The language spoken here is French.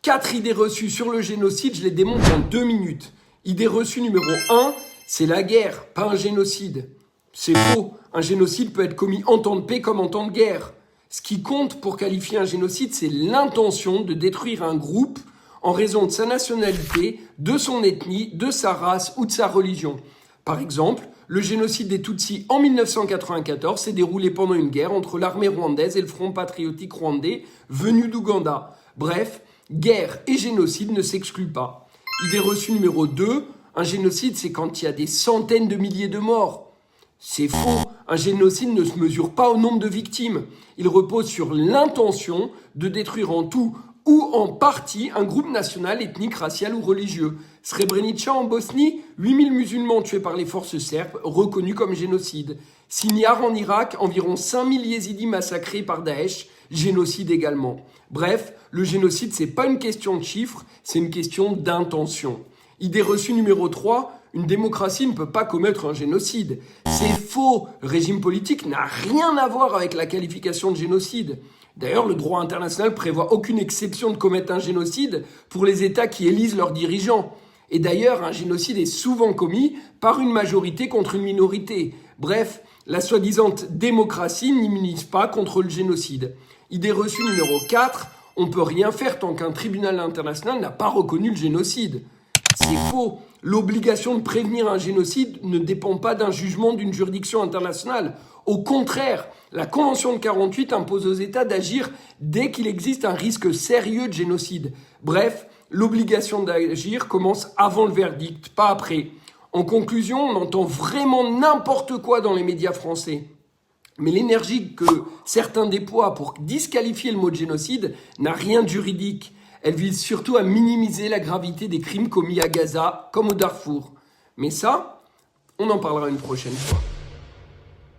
4 idées reçues sur le génocide, je les démonte en 2 minutes. Idée reçue numéro 1, c'est la guerre, pas un génocide. C'est faux, un génocide peut être commis en temps de paix comme en temps de guerre. Ce qui compte pour qualifier un génocide, c'est l'intention de détruire un groupe en raison de sa nationalité, de son ethnie, de sa race ou de sa religion. Par exemple, le génocide des Tutsis en 1994 s'est déroulé pendant une guerre entre l'armée rwandaise et le Front patriotique rwandais venu d'Ouganda. Bref, guerre et génocide ne s'excluent pas. Idée reçue numéro 2, un génocide c'est quand il y a des centaines de milliers de morts. C'est faux, un génocide ne se mesure pas au nombre de victimes. Il repose sur l'intention de détruire en tout ou en partie un groupe national, ethnique, racial ou religieux. Srebrenica en Bosnie, 8000 musulmans tués par les forces serbes, reconnus comme génocide. Sinjar en Irak, environ 5000 yézidis massacrés par Daesh, génocide également. Bref, le génocide, c'est pas une question de chiffres, c'est une question d'intention. Idée reçue numéro 3, une démocratie ne peut pas commettre un génocide. C'est faux, le régime politique n'a rien à voir avec la qualification de génocide. D'ailleurs, le droit international prévoit aucune exception de commettre un génocide pour les États qui élisent leurs dirigeants. Et d'ailleurs, un génocide est souvent commis par une majorité contre une minorité. Bref, la soi-disant démocratie n'immunise pas contre le génocide. Idée reçue numéro 4, on ne peut rien faire tant qu'un tribunal international n'a pas reconnu le génocide. C'est faux. L'obligation de prévenir un génocide ne dépend pas d'un jugement d'une juridiction internationale. Au contraire, la Convention de 48 impose aux États d'agir dès qu'il existe un risque sérieux de génocide. Bref, l'obligation d'agir commence avant le verdict, pas après. En conclusion, on entend vraiment n'importe quoi dans les médias français. Mais l'énergie que certains déploient pour disqualifier le mot de génocide n'a rien de juridique. Elle vise surtout à minimiser la gravité des crimes commis à Gaza comme au Darfour. Mais ça, on en parlera une prochaine fois.